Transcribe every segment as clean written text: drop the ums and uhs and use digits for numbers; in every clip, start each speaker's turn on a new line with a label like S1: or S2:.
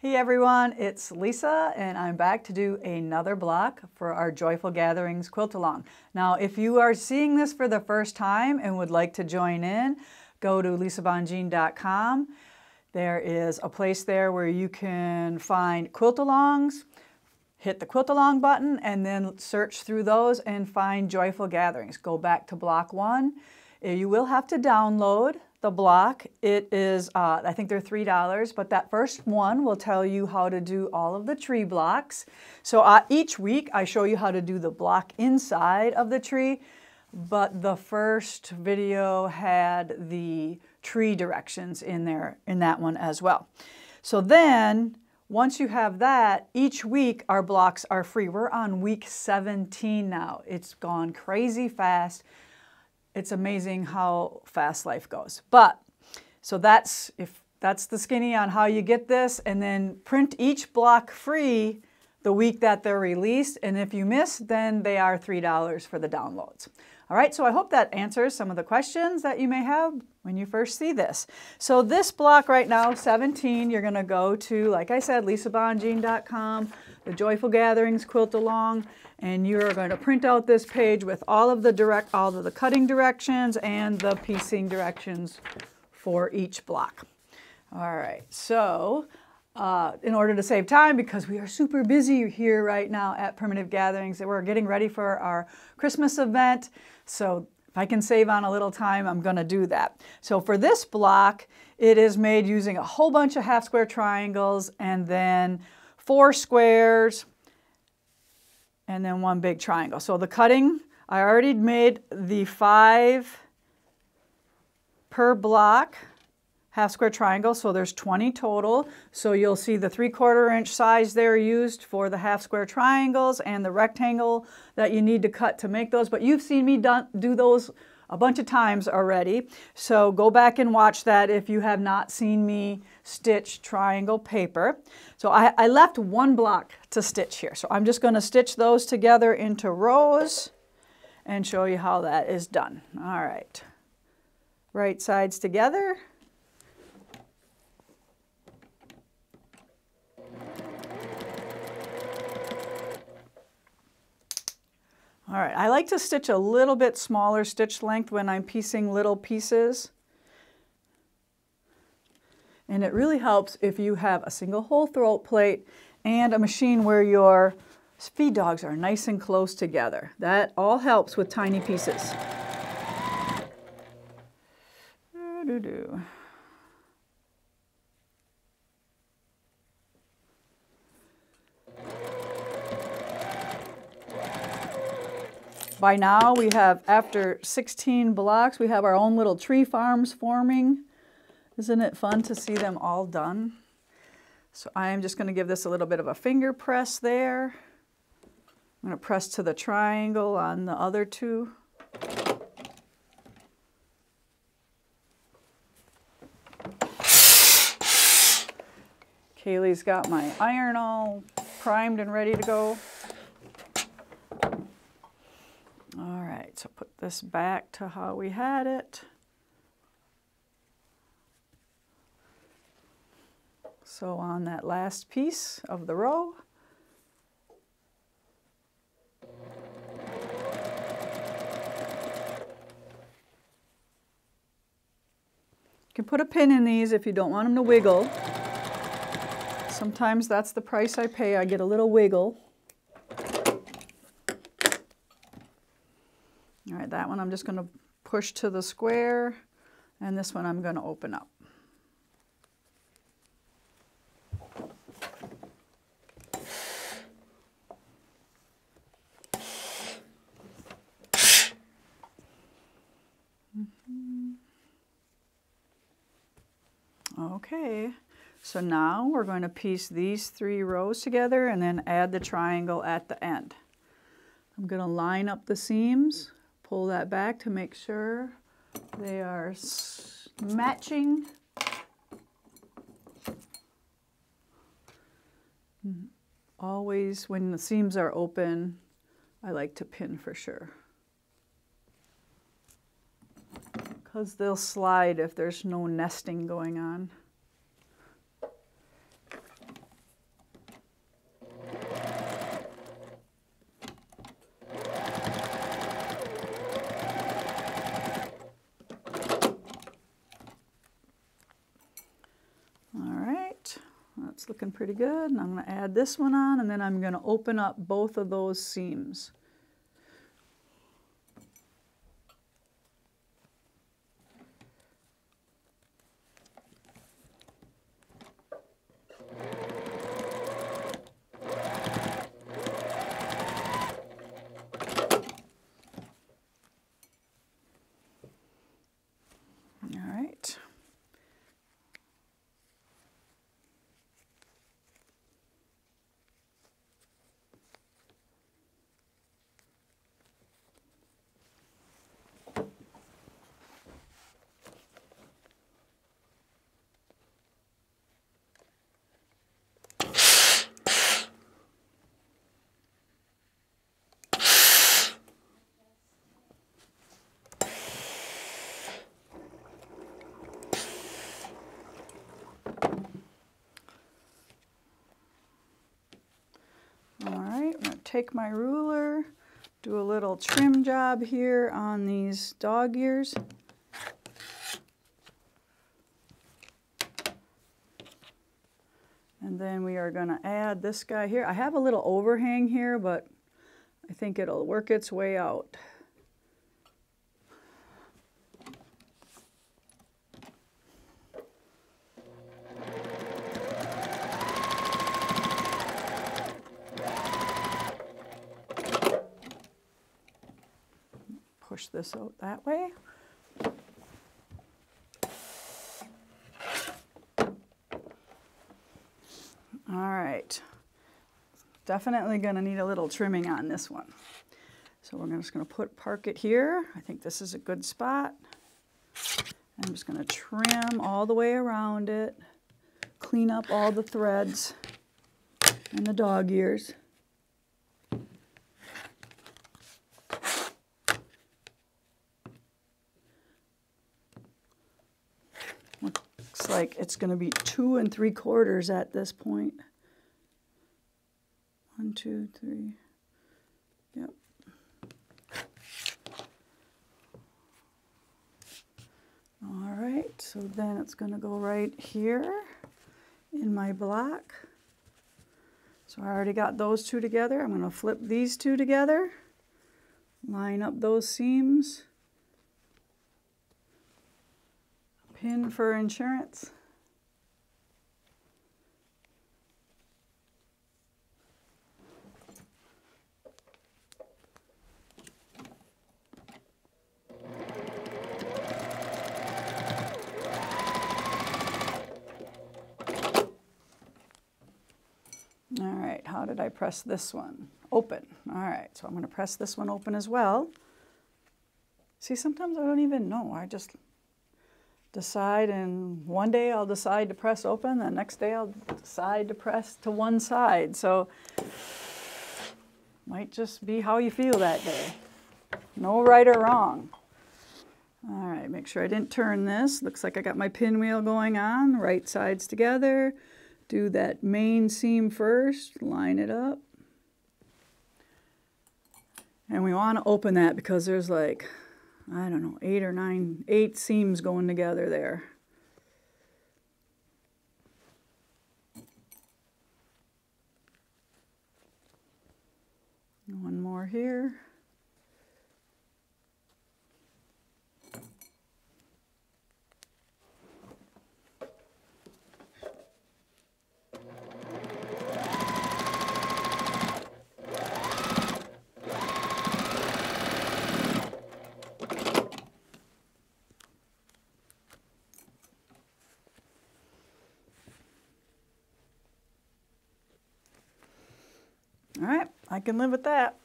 S1: Hey everyone, it's Lisa and I'm back to do another block for our Joyful Gatherings Quilt-Along. Now if you are seeing this for the first time and would like to join in, go to lisabongean.com. There is a place there where you can find Quilt-Alongs, hit the Quilt-Along button and then search through those and find Joyful Gatherings. Go back to block 1. You will have to download the block. It is, I think they're $3, but that first one will tell you how to do all of the tree blocks. So each week I show you how to do the block inside of the tree, but the first video had the tree directions in there, in that one as well. So then, once you have that, each week our blocks are free. We're on week 17 now. It's gone crazy fast. It's amazing how fast life goes. But, so that's the skinny on how you get this, and then print each block free the week that they're released, and if you miss, then they are $3 for the downloads. All right, so I hope that answers some of the questions that you may have when you first see this. So this block right now, 17, you're gonna go to, like I said, lisabongean.com, the Joyful Gatherings Quilt-Along, and you're going to print out this page with all of the cutting directions and the piecing directions for each block. All right, so in order to save time, because we are super busy here right now at Primitive Gatherings, and we're getting ready for our Christmas event, so if I can save on a little time, I'm going to do that. So for this block, it is made using a whole bunch of half square triangles and then 4 squares and then 1 big triangle. So the cutting, I already made the 5 per block half square triangle, so there's 20 total. So you'll see the 3/4 inch size there used for the half square triangles and the rectangle that you need to cut to make those. But you've seen me do those a bunch of times already. So go back and watch that if you have not seen me stitch triangle paper. So I left 1 block to stitch here. So I'm just going to stitch those together into rows and show you how that is done. All right. Right sides together. All right, I like to stitch a little bit smaller stitch length when I'm piecing little pieces. And it really helps if you have a single hole throat plate and a machine where your feed dogs are nice and close together. That all helps with tiny pieces. By now we have, after 16 blocks, we have our own little tree farms forming. Isn't it fun to see them all done? So I am just going to give this a little bit of a finger press there. I'm going to press to the triangle on the other 2. Kaylee's got my iron all primed and ready to go. All right, so put this back to how we had it. So on that last piece of the row, you can put a pin in these if you don't want them to wiggle. Sometimes that's the price I pay. I get a little wiggle. All right, that one I'm just going to push to the square, and this one I'm going to open up. Okay, so now we're going to piece these 3 rows together and then add the triangle at the end. I'm going to line up the seams, pull that back to make sure they are matching. Always when the seams are open, I like to pin for sure, because they'll slide if there's no nesting going on. That's looking pretty good. And I'm going to add this one on, and then I'm going to open up both of those seams. Take my ruler, do a little trim job here on these dog ears. And then we are going to add this guy here. I have a little overhang here, but I think it'll work its way out. Push this out that way. All right, definitely going to need a little trimming on this one. So we're just going to park it here. I think this is a good spot. I'm just going to trim all the way around it, clean up all the threads and the dog ears. Looks like it's going to be 2 3/4 at this point. 1, 2, 3. Yep. All right, so then it's going to go right here in my block. So I already got those two together. I'm going to flip these two together, line up those seams. Pin for insurance. All right, how did I press this one? Open. All right, so I'm going to press this one open as well. See, sometimes I don't even know. I just decide, and one day I'll decide to press open, the next day I'll decide to press to one side. So might just be how you feel that day. No right or wrong. All right, make sure I didn't turn this. Looks like I got my pinwheel going on. Right sides together. Do that main seam first, line it up. And we want to open that because there's like, I don't know, 8 or 9, 8 seams going together there. One more here. All right, I can live with that.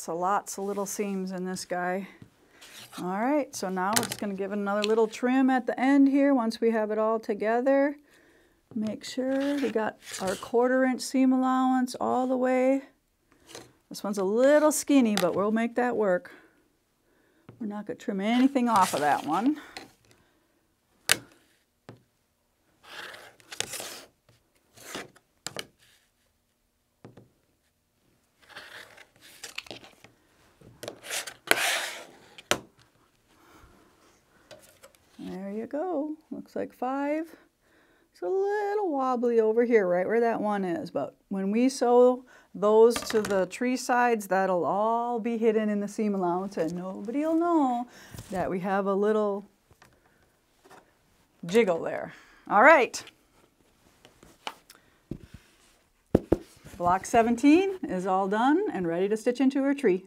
S1: Lots of little seams in this guy. All right, so now we're just going to give it another little trim at the end here once we have it all together. Make sure we got our 1/4 inch seam allowance all the way This one's a little skinny, but we'll make that work. We're not going to trim anything off of that one. There you go. Looks like 5. It's a little wobbly over here, right where that one is, but when we sew those to the tree sides, that'll all be hidden in the seam allowance and nobody will know that we have a little jiggle there. All right. Block 17 is all done and ready to stitch into her tree.